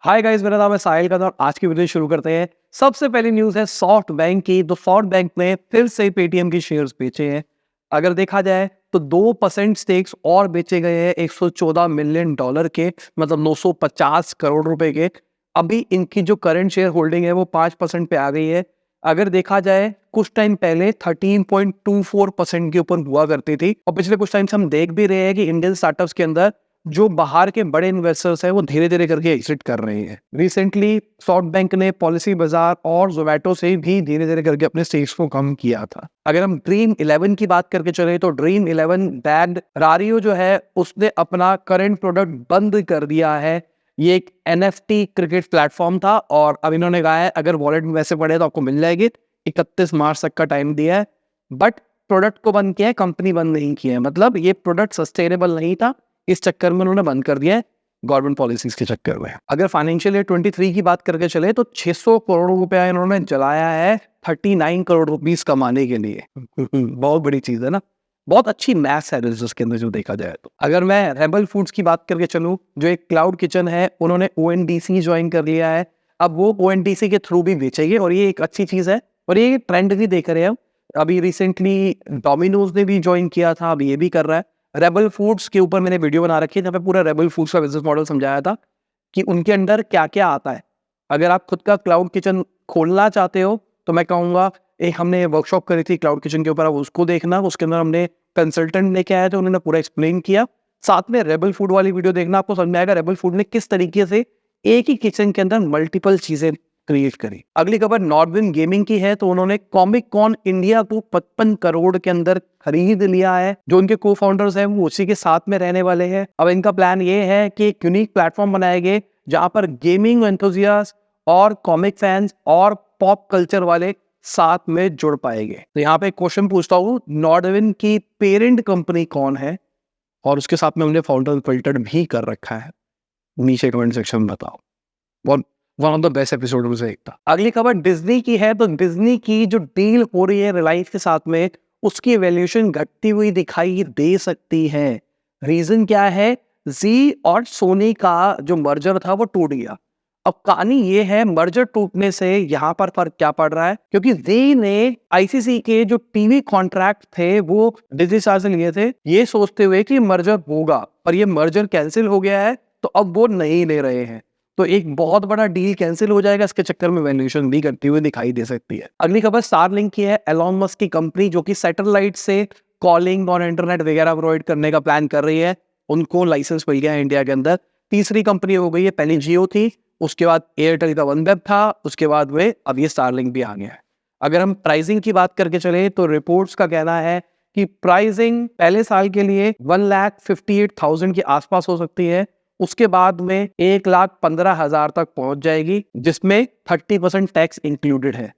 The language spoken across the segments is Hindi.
हाय गाइस, मेरा नाम है साहिल का और आज की वीडियो शुरू करते हैं। सबसे पहली न्यूज़ है सॉफ्ट बैंक की। तो सॉफ्ट बैंक ने फिर से पेटीएम के शेयर्स बेचे हैं। अगर देखा जाए तो 2% स्टेक्स और बेचे गए हैं $114 मिलियन के, मतलब 950 करोड़ रुपए के। अभी इनकी जो करंट शेयर होल्डिंग है वो 5% पे आ गई है। अगर देखा जाए कुछ टाइम पहले 13.24% के ऊपर हुआ करती थी और पिछले कुछ टाइम से हम देख भी रहे हैं कि इंडियन स्टार्टअप्स के अंदर जो बाहर के बड़े इन्वेस्टर्स हैं वो धीरे धीरे करके एग्जिट कर रहे हैं। रिसेंटली सॉफ्ट बैंक ने पॉलिसी बाजार और जोमेटो से भी धीरे धीरे करके अपने स्टेक्स को कम किया था। अगर हम ड्रीम 11 की बात करके चले तो ड्रीम 11 बैंड रारियो जो है उसने अपना करंट प्रोडक्ट बंद कर दिया है। ये एक NFT क्रिकेट प्लेटफॉर्म था और अब इन्होंने कहा है अगर वॉलेट में वैसे पड़े तो आपको मिल जाएगी। 31 मार्च तक का टाइम दिया है, बट प्रोडक्ट को बंद किया है, कंपनी बंद नहीं किया है। मतलब ये प्रोडक्ट सस्टेनेबल नहीं था, इस चक्कर में उन्होंने बंद कर दिया है गवर्नमेंट पॉलिसीज के चक्कर में। अगर फाइनेंशियल ईयर 23 की बात करके चले तो 600 करोड़ रुपया इन्होंने जलाया है 39 करोड़ रुपीस कमाने के लिए। बहुत बड़ी चीज है ना, बहुत अच्छी मैथ्स है रिजल्ट्स के अंदर जो देखा जाए तो। अगर मैं रेबल फूड्स की बात करके चलूं, जो एक क्लाउड किचन है, उन्होंने ONDC ज्वाइन कर लिया है। अब वो ONDC के थ्रू भी बेचेंगे और ये एक अच्छी चीज है और ये ट्रेंड भी देख रहे हैं। अभी रिसेंटली डोमिनोज ने भी ज्वाइन किया था, अब ये भी कर रहा है। रेबल फूड्स के ऊपर मैंने वीडियो बना रखी है जहाँ पे पूरा रेबल फूड्स का बिजनेस मॉडल समझाया था कि उनके अंदर क्या क्या आता है। अगर आप खुद का क्लाउड किचन खोलना चाहते हो तो मैं कहूँगा एक हमने वर्कशॉप करी थी क्लाउड किचन के ऊपर, आप उसको देखना। उसके अंदर हमने कंसल्टेंट लेके आया तो उन्होंने पूरा एक्सप्लेन किया। साथ में रेबल फूड वाली वीडियो देखना, आपको समझ में आएगा रेबल फूड ने किस तरीके से एक ही किचन के अंदर मल्टीपल चीजें क्रिएट करी। अगली खबर नॉर्दर्न गेमिंग की है। तो उन्होंने कॉमिक कॉन इंडिया को 55 करोड़ के अंदर खरीद लिया है। जो उनके को फाउंडर्स हैं वो उसी के साथ में रहने वाले हैं। अब इनका प्लान ये है कि एक यूनिक प्लेटफॉर्म बनाएंगे जहां पर गेमिंग एंथुसियास्ट और कॉमिक फैंस और पॉप कल्चर वाले साथ में जुड़ पाएंगे। तो यहाँ पे एक क्वेश्चन पूछता हूँ, नॉर्दर्न की पेरेंट कंपनी कौन है? और उसके साथ में हमने फाउंडर फिल्टर भी कर रखा है, नीचे कमेंट सेक्शन में बताओ। One of the best episode में से एक था। अगली खबर डिज्नी की है। तो डिज्नी की जो डील हो रही है रिलायंस के साथ में, उसकी वैल्यूएशन घटती हुई दिखाई दे सकती है। रीजन क्या है? जी और सोनी का जो मर्जर था वो टूट गया। अब कहानी ये है, मर्जर टूटने से यहाँ पर फर्क क्या पड़ रहा है, क्योंकि जी ने ICC के जो टीवी कॉन्ट्रैक्ट थे वो डिज्नी स्टार से लिए थे ये सोचते हुए कि मर्जर होगा, पर ये मर्जर कैंसिल हो गया है तो अब वो नहीं ले रहे हैं। तो एक बहुत बड़ा डील कैंसिल हो जाएगा, इसके चक्कर में वैल्यूएशन भी घटती हुई दिखाई दे सकती है। अगली खबर स्टारलिंक की है। एलॉन मस्क की कंपनी जो कि सैटेलाइट से कॉलिंग और इंटरनेट वगैरह प्रोवाइड करने का प्लान कर रही है, उनको लाइसेंस मिल गया है इंडिया के अंदर। तीसरी कंपनी हो गई है, पहले जियो थी, उसके बाद एयरटेल का OneWeb था, उसके बाद में अब ये स्टारलिंक भी आ गया है। अगर हम प्राइसिंग की बात करके चले तो रिपोर्ट्स का कहना है कि प्राइसिंग पहले साल के लिए 1,58,000 के आसपास हो सकती है, उसके बाद में 1,15,000 तक पहुंच जाएगी, जिसमें 30% टैक्स इंक्लूडेड है।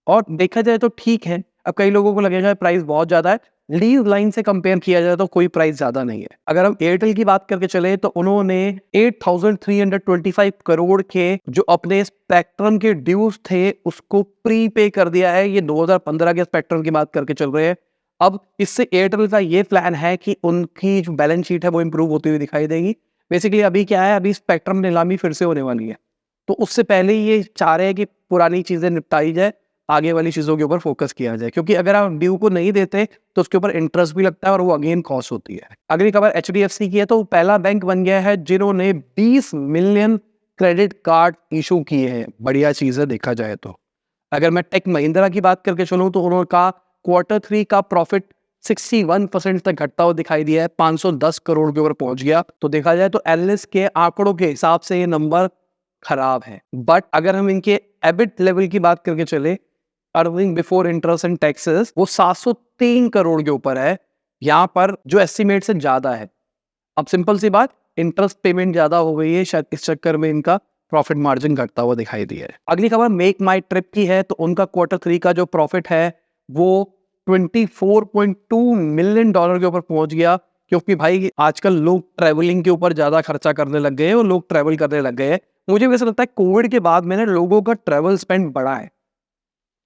और देखा जाए तो ठीक है। अब कई लोगों को लगेगा प्राइस बहुत ज्यादा है, लीज लाइन से कंपेयर किया जाए तो कोई प्राइस ज्यादा नहीं है। अगर हम एयरटेल की बात करके चले तो उन्होंने 8,325 करोड़ के जो अपने स्पेक्ट्रम के ड्यूज थे उसको प्री पे कर दिया है। ये 2015 के स्पेक्ट्रम की बात करके चल रहे हैं। अब इससे एयरटेल का ये प्लान है कि उनकी जो बैलेंस शीट है वो इंप्रूव होती हुई दिखाई देगी। बेसिकली अभी क्या है, अभी स्पेक्ट्रम नीलामी फिर से होने वाली है, तो उससे पहले ये चाह रहे हैं कि पुरानी चीजें निपटाई जाए, आगे वाली चीजों के ऊपर फोकस किया जाए, क्योंकि अगर आप ड्यू को नहीं देते तो उसके ऊपर इंटरेस्ट भी लगता है और वो अगेन कॉस्ट होती है। अगली खबर HDFC की है। तो पहला बैंक बन गया है जिन्होंने 20 मिलियन क्रेडिट कार्ड इशू किए हैं। बढ़िया चीज है देखा जाए तो। अगर मैं टेक महिंद्रा की बात करके चलूं तो उन्होंने Q3 का प्रॉफिट 61% तक घटता हुआ दिखाई दिया है, 510 करोड़ के ऊपर पहुंच गया। तो देखा जाए तो एनालिस्ट के आंकड़ों के हिसाब से ये नंबर खराब है। बट अगर हम इनके एबिट लेवल की बात करके चले, earning before interest and taxes, वो 703 करोड़ के ऊपर है। यहाँ पर जो एस्टिमेट से ज्यादा है। अब सिंपल सी बात, इंटरेस्ट पेमेंट ज्यादा हो गई है, शायद इस चक्कर में इनका प्रॉफिट मार्जिन घटता हुआ दिखाई दिया है। अगली खबर मेक माई ट्रिप की है। तो उनका Q3 का जो प्रॉफिट है वो $24.2 मिलियन के ऊपर पहुंच गया, क्योंकि भाई आजकल लोग ट्रैवलिंग के ऊपर ज्यादा खर्चा करने लग गए हैं और लोग ट्रैवल करने लग गए हैं। मुझे वैसे लगता है कोविड के बाद में लोगों का ट्रैवल स्पेंड बढ़ा है।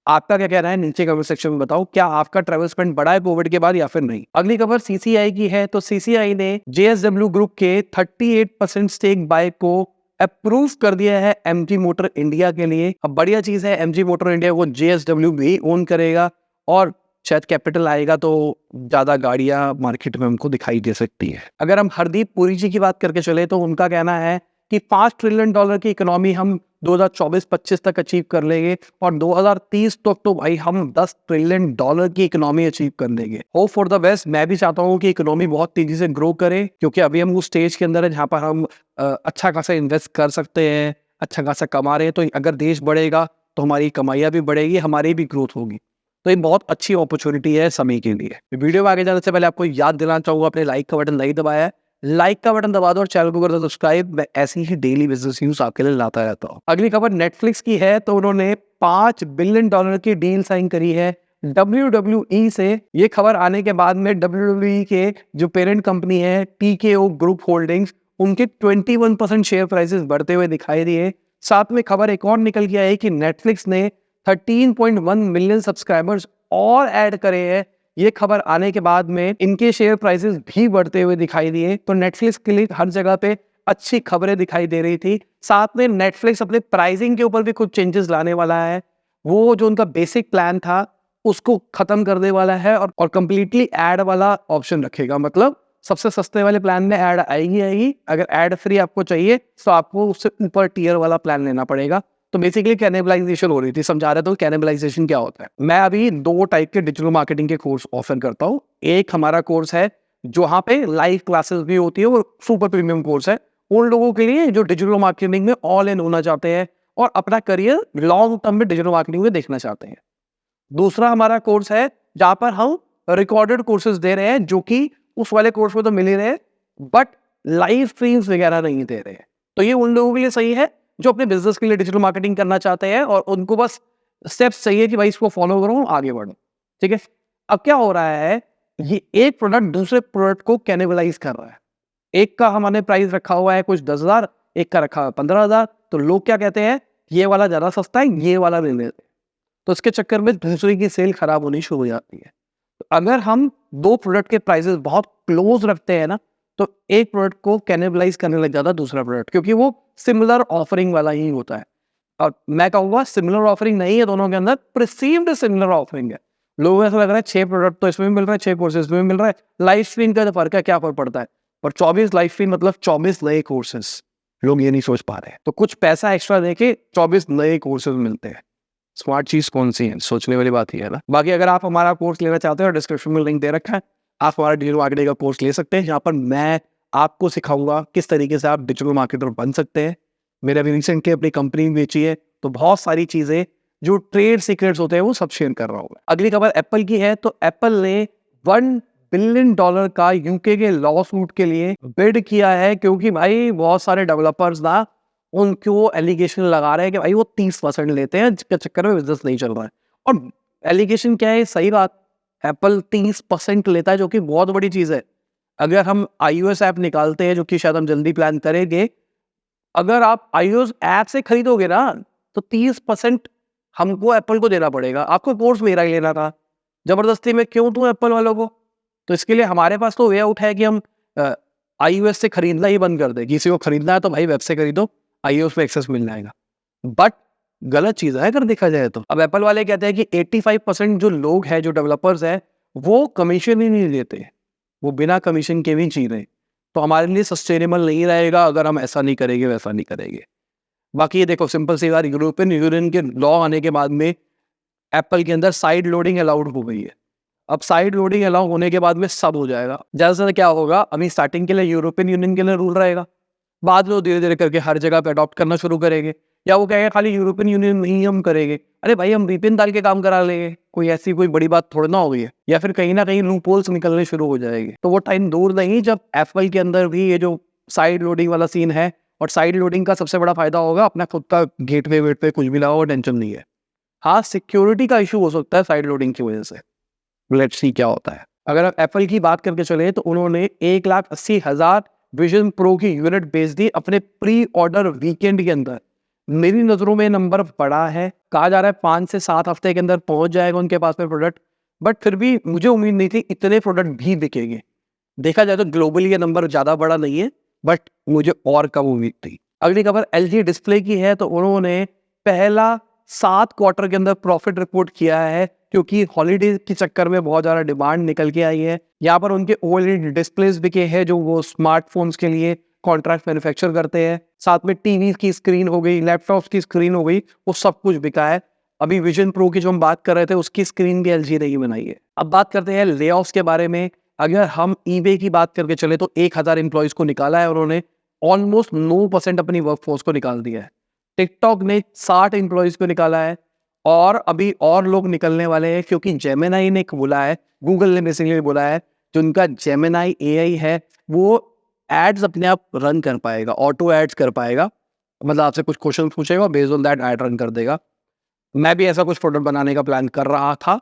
आपका क्या कहना है नीचे कमेंट सेक्शन में बताओ, क्या आपका ट्रैवल स्पेंड बढ़ा है कोविड के बाद या फिर नहीं। अगली खबर CCI की है। तो CCI ने JSW ग्रुप के 38% स्टेक बाय को अप्रूव कर दिया है एमजी मोटर इंडिया के लिए। अब बढ़िया चीज है, एमजी मोटर इंडिया को JSW भी ओन करेगा और शायद कैपिटल आएगा तो ज्यादा गाड़ियां मार्केट में हमको दिखाई दे सकती है। अगर हम हरदीप पुरी जी की बात करके चले तो उनका कहना है कि $5 ट्रिलियन की इकोनॉमी हम 2024-25 तक अचीव कर लेंगे और 2030 तक तो भाई हम $10 ट्रिलियन की इकोनॉमी अचीव कर लेंगे। Hope for the best. मैं भी चाहता हूँ कि इकोनॉमी बहुत तेजी से ग्रो करे, क्योंकि अभी हम उस स्टेज के अंदर है जहाँ पर हम अच्छा खासा इन्वेस्ट कर सकते हैं, अच्छा खासा कमा रहे हैं। तो अगर देश बढ़ेगा तो हमारी कमाइयाँ भी बढ़ेगी, हमारी भी ग्रोथ होगी। तो ये बहुत अच्छी अपॉर्चुनिटी है समय के लिए। वीडियो में आगे जाने से पहले आपको याद दिलाना चाहूंगा, अपने लाइक का बटन नहीं दबाया है, लाइक का बटन दबा दो और चैनल को कर दो सब्सक्राइब। मैं ऐसी ही डेली बिजनेस न्यूज आपके लिए लाता रहता हूँ। अगली खबर नेटफ्लिक्स की है। तो उन्होंने $5 बिलियन की डील साइन करी है WWE से। ये खबर आने के बाद में WWE के जो पेरेंट कंपनी है TKO ग्रुप होल्डिंग्स, उनके 21% शेयर प्राइसेस बढ़ते हुए दिखाई दिए। साथ में खबर एक और निकल के आई कि नेटफ्लिक्स ने 13.1 मिलियन सब्सक्राइबर्स और ऐड करे हैं। ये खबर आने के बाद में इनके शेयर प्राइसेस भी बढ़ते हुए दिखाई दिए। तो नेटफ्लिक्स के लिए हर जगह पे अच्छी खबरें दिखाई दे रही थी। साथ में नेटफ्लिक्स अपने प्राइसिंग के ऊपर भी कुछ चेंजेस लाने वाला है। वो जो उनका बेसिक प्लान था उसको खत्म करने वाला है और कंप्लीटली ऐड वाला ऑप्शन रखेगा। मतलब सबसे सस्ते वाले प्लान में ऐड आएगी। अगर ऐड फ्री आपको चाहिए तो आपको उससे ऊपर टियर वाला प्लान लेना पड़ेगा। तो बेसिकली कैनिबलाइजेशन हो रही थी। समझा रहा था कैनिबलाइजेशन क्या होता है। मैं अभी 2 टाइप के डिजिटल मार्केटिंग के कोर्स ऑफर करता हूँ। एक हमारा कोर्स है जहाँ पे लाइव क्लासेस भी होती है और सुपर प्रीमियम कोर्स है उन लोगों के लिए जो डिजिटल मार्केटिंग में ऑल इन होना चाहते हैं और अपना करियर लॉन्ग टर्म में डिजिटल मार्केटिंग में देखना चाहते हैं। दूसरा हमारा कोर्स है जहां पर हम रिकॉर्डेड कोर्सेज दे रहे हैं, जो कि उस वाले कोर्स में तो मिल ही रहे, बट लाइव स्ट्रीम्स वगैरह नहीं दे रहे हैं। तो ये उन लोगों के लिए सही है जो अपने बिजनेस के लिए डिजिटल मार्केटिंग करना चाहते हैं और उनको बस स्टेप्स चाहिए कि भाई इसको फॉलो करो, आगे बढ़ो। ठीक है। अब क्या हो रहा है, ये एक प्रोडक्ट दूसरे प्रोडक्ट को कैनिबलाइज कर रहा है। एक का हमारे प्राइस रखा हुआ है कुछ 10,000, एक का रखा हुआ है 15,000। तो लोग क्या कहते हैं, ये वाला ज्यादा सस्ता है, ये वाला ले लेते हैं। तो इसके चक्कर में दूसरे की सेल खराब होनी शुरू हो जाती है। तो अगर हम 2 प्रोडक्ट के प्राइसेस बहुत क्लोज रखते हैं ना, तो एक प्रोडक्ट को कैनिबलाइज करने लग जाता है दूसरा प्रोडक्ट, क्योंकि वो सिमिलर ऑफरिंग वाला ही होता है। और मैं कहूँगा सिमिलर ऑफरिंग नहीं है दोनों के अंदर, परसीव्ड सिमिलर ऑफरिंग है। लोगों को ऐसा लग रहा है 6 प्रोडक्ट तो इसमें मिल रहा है, 6 कोर्सेज में मिल रहा है। लाइव स्ट्रीम का फर्क है, क्या फर्क पड़ता है। पर 24 लाइव स्ट्रीम मतलब 24 नए कोर्सेज। लोग ये नहीं सोच पा रहे हैं। तो कुछ पैसा एक्स्ट्रा देके 24 नए कोर्सेज मिलते हैं। स्मार्ट चीज कौन सी है, सोचने वाली बात ही है ना। बाकी अगर आप हमारा कोर्स लेना चाहते हो, डिस्क्रिप्शन में लिंक दे रखा है, आप हमारा डिजिटल मार्केटिंग का कोर्स ले सकते हैं, जहाँ पर मैं आपको सिखाऊंगा किस तरीके से आप डिजिटल मार्केटर बन सकते हैं। मैंने अभी रिसेंटली अपनी कंपनी बेची है, तो बहुत सारी चीजें जो ट्रेड सीक्रेट्स होते हैं वो सब शेयर कर रहा हूँ। अगली खबर एप्पल की है। तो एप्पल ने $1 बिलियन का यूके के लॉ सूट के लिए बिड किया है, क्योंकि भाई बहुत सारे डेवलपर्स ना उनको एलिगेशन लगा रहे हैं कि भाई वो 30% लेते हैं, जिसके चक्कर में बिजनेस नहीं चल रहा है। और एलिगेशन क्या है, सही बात, एप्पल 30% लेता है, जो कि बहुत बड़ी चीज है। अगर हम iOS ऐप निकालते हैं, जो कि शायद हम जल्दी प्लान करेंगे, अगर आप iOS ऐप से खरीदोगे ना तो 30% हमको एप्पल को देना पड़ेगा। आपको कोर्स मेरा ही लेना था, जबरदस्ती में क्यों दूं एप्पल वालों को। तो इसके लिए हमारे पास तो वे आउट है कि हम iOS से खरीदना ही बंद कर दे। किसी को खरीदना है तो भाई वेब से खरीदो, iOS पे एक्सेस मिल जाएगा। बट गलत चीज है अगर देखा जाए तो। अब एप्पल वाले कहते हैं कि 85% जो लोग हैं, जो डेवलपर्स हैं, वो कमीशन ही नहीं लेते, वो बिना कमीशन के भी जी रहे। तो हमारे लिए सस्टेनेबल नहीं रहेगा अगर हम ऐसा नहीं करेंगे, वैसा नहीं करेंगे। बाकी ये देखो, सिंपल सी बात, यूरोपियन यूनियन के लॉ आने के बाद में एप्पल के अंदर साइड लोडिंग अलाउड हो गई है। अब साइड लोडिंग अलाउ होने के बाद में सब हो जाएगा। ज्यादा से ज्यादा क्या होगा, अभी स्टार्टिंग के लिए यूरोपियन यूनियन के लिए रूल रहेगा, बाद में वो धीरे धीरे करके हर जगह पे अडॉप्ट करना शुरू करेंगे। या वो कहेंगे खाली यूरोपियन यूनियन में ही हम करेंगे। अरे भाई, हम VPN डाल के काम करा लेंगे, कोई ऐसी कोई बड़ी बात थोड़ी ना हो गई है। या फिर कहीं ना कहीं लूपहोल्स निकलने शुरू हो जाएंगे। तो वो टाइम दूर नहीं जब एप्पल के अंदर भी ये जो साइड लोडिंग वाला सीन है। और साइड लोडिंग का सबसे बड़ा फायदा होगा, अपना खुद का गेटवे वेटवे कुछ भी लगाओ, टेंशन नहीं है। हाँ, सिक्योरिटी का इशू हो सकता है साइड लोडिंग की वजह से। लेट्स सी क्या होता है। अगर आप एप्पल की बात करके चले तो उन्होंने 1,80,000 विजन प्रो की यूनिट बेच दी अपने प्री ऑर्डर वीकेंड के अंदर। मेरी नजरों में नंबर बड़ा है। कहा जा रहा है 5 से 7 हफ्ते के अंदर पहुंच जाएगा उनके पास में प्रोडक्ट। बट फिर भी मुझे उम्मीद नहीं थी इतने प्रोडक्ट भी बिकेंगे। देखा जाए तो ग्लोबली ये नंबर ज्यादा बड़ा नहीं है, बट मुझे और कम उम्मीद थी। अगली खबर एलजी डिस्प्ले की है, तो उन्होंने पहला 7 क्वार्टर के अंदर प्रॉफिट रिपोर्ट किया है, क्योंकि हॉलीडे के चक्कर में बहुत ज़्यादा डिमांड निकल के आई है। यहाँ पर उनके ओएलईडी डिस्प्लेस बिके हैं जो वो स्मार्टफोन्स के लिए कॉन्ट्रैक्ट मैन्युफैक्चर करते हैं। साथ में टीवी की स्क्रीन हो गई, लैपटॉप्स की स्क्रीन हो गई, वो सब कुछ बिका है। अभी विजन प्रो की जो हम बात कर रहे थे उसकी स्क्रीन भी एलजी ने ही बनाई है। अब बात करते हैं ले ऑफ्स के बारे में। अगर हम ईबे की बात करके चले तो 1000 एम्प्लॉयज को निकाला है उन्होंने, ऑलमोस्ट 9% अपनी वर्कफोर्स को निकाल दिया है। टिकटॉक ने 60 एम्प्लॉयज को निकाला है और अभी और लोग निकलने वाले हैं, क्योंकि जेमिनाई ने बोला है, गूगल ने बेसिकली बोला है, जो उनका जेमिनाई एआई है वो एड्स अपने आप रन कर पाएगा, ऑटो एड्स कर पाएगा। मतलब आपसे कुछ क्वेश्चन पूछेगा, based on that ad run कर देगा। मैं भी ऐसा कुछ प्रोडक्ट बनाने का प्लान कर रहा था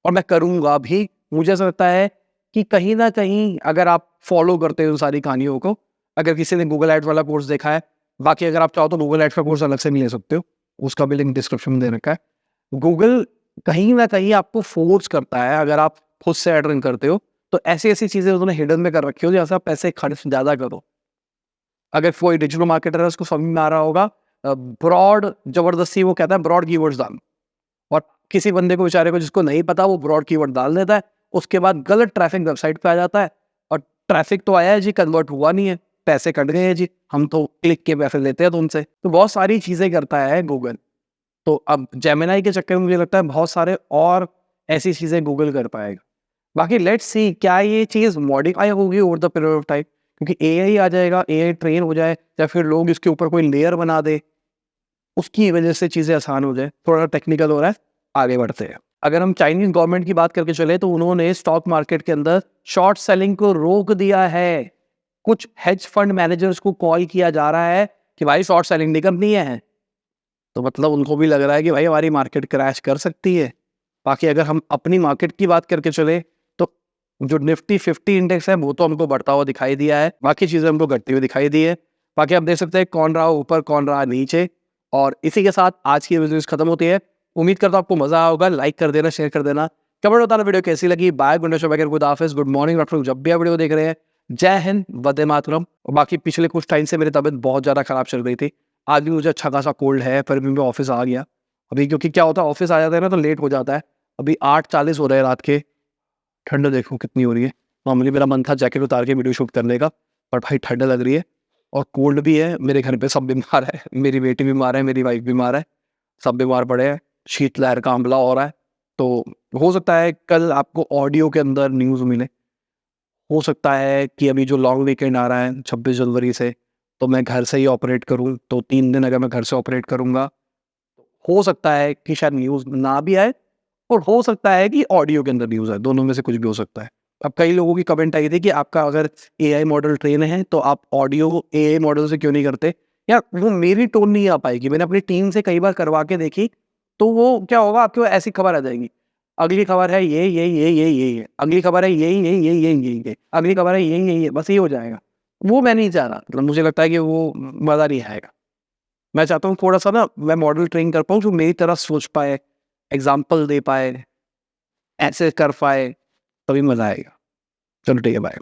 और मैं करूंगा भी। मुझे ऐसा लगता है कि कहीं ना कहीं अगर आप फॉलो करते हो उन सारी कहानियों को, अगर किसी ने गूगल एड्स वाला कोर्स देखा है, बाकी अगर आप चाहो तो गूगल एड्स का कोर्स अलग से भी ले सकते हो, उसका भी लिंक डिस्क्रिप्शन में दे रखा है। गूगल कहीं ना कहीं आपको फोर्स करता है, अगर आप खुद से एड रन करते हो तो ऐसी ऐसी चीजें उन्होंने हिडन में कर रखी हो जैसे आप पैसे खर्च ज्यादा करो। अगर कोई डिजिटल मार्केटर है उसको समझ में आ रहा होगा, ब्रॉड जबरदस्ती वो कहता है ब्रॉड कीवर्ड्स डाल, और किसी बंदे को बेचारे को जिसको नहीं पता वो ब्रॉड कीवर्ड डाल देता है, उसके बाद गलत ट्रैफिक वेबसाइट पे आ जाता है, और ट्रैफिक तो आया है जी, कन्वर्ट हुआ नहीं है, पैसे कट गए हैं जी, हम तो क्लिक के पैसे लेते हैं तो उनसे। तो बहुत सारी चीजें करता है गूगल। तो अब जेमिनाई के चक्कर में मुझे लगता है बहुत सारे और ऐसी चीजें गूगल कर पाएगा। बाकी लेट्स सी क्या ये चीज मॉडिफाई होगी over the period of time, क्योंकि एआई आ जाएगा, एआई ट्रेन हो जाए या फिर लोग इसके ऊपर कोई लेयर बना दे, उसकी वजह से चीजें आसान हो जाए। थोड़ा टेक्निकल हो रहा है, आगे बढ़ते हैं। अगर हम चाइनीज गवर्नमेंट की बात करके चले तो उन्होंने स्टॉक मार्केट के अंदर शॉर्ट सेलिंग को रोक दिया है। कुछ हेज फंड मैनेजर्स को कॉल किया जा रहा है कि भाई शॉर्ट सेलिंग नहीं करनी है, तो मतलब उनको भी लग रहा है कि भाई हमारी मार्केट क्रैश कर सकती है। बाकी अगर हम अपनी मार्केट की बात करके चले तो जो निफ्टी 50 इंडेक्स है वो तो हमको बढ़ता हुआ दिखाई दिया है, बाकी चीजें हमको घटती हुई दिखाई दी है। बाकी आप देख सकते हैं कौन रहा ऊपर कौन रहा नीचे। और इसी के साथ आज की वीडियो खत्म होती है। उम्मीद करता हूं आपको मजा आया होगा। लाइक कर देना, शेयर कर देना, कमेंट बताना वीडियो कैसी लगी। बाय, गुड हाफिज, गुड मॉर्निंग, जब भी आप वीडियो देख रहे हैं। जय हिंद, वंदे मातरम। और बाकी पिछले कुछ टाइम से मेरी तबीयत बहुत ज्यादा खराब चल रही थी, आज भी मुझे अच्छा खासा कोल्ड है, पर भी मैं ऑफिस आ गया अभी, क्योंकि क्या होता है ऑफिस आ जाता है ना तो लेट हो जाता है। अभी 8:40 हो रहे हैं रात के, ठंड देखो कितनी हो रही है। नॉर्मली मेरा मन था जैकेट उतार के वीडियो शूट करने का, पर भाई ठंड लग रही है और कोल्ड भी है। मेरे घर पे सब बीमार है, मेरी बेटी बीमार है, मेरी वाइफ बीमार है, सब बीमार पड़े हैं, शीतलहर का हमला हो रहा है। तो हो सकता है कल आपको ऑडियो के अंदर न्यूज़ मिले, हो सकता है कि अभी जो लॉन्ग वीकेंड आ रहा है 26 जनवरी से, तो मैं घर से ही ऑपरेट करूं, तो 3 दिन अगर मैं घर से ऑपरेट करूंगा, हो सकता है कि शायद न्यूज़ ना भी आए और हो सकता है कि ऑडियो के अंदर न्यूज़ आए, दोनों में से कुछ भी हो सकता है। अब कई लोगों की कमेंट आई थी कि आपका अगर एआई मॉडल ट्रेन है तो आप ऑडियो एआई मॉडल से क्यों नहीं करते। यार वो मेरी टोन नहीं आ पाएगी, मैंने अपनी टीम से कई बार करवा के देखी, तो वो क्या होगा, आपके वो ऐसी खबर आ जाएगी, अगली खबर है ये, अगली खबर है ये, अगली खबर है ये, बस ये हो जाएगा। वो मैं नहीं चाह रहा, मतलब मुझे लगता है कि वो मज़ा नहीं आएगा। मैं चाहता हूँ थोड़ा सा ना मैं मॉडल ट्रेन कर पाऊँ जो मेरी तरह सोच पाए, एग्जाम्पल दे पाए, ऐसे कर पाए, तभी मज़ा आएगा। चलो ठीक है, बाय।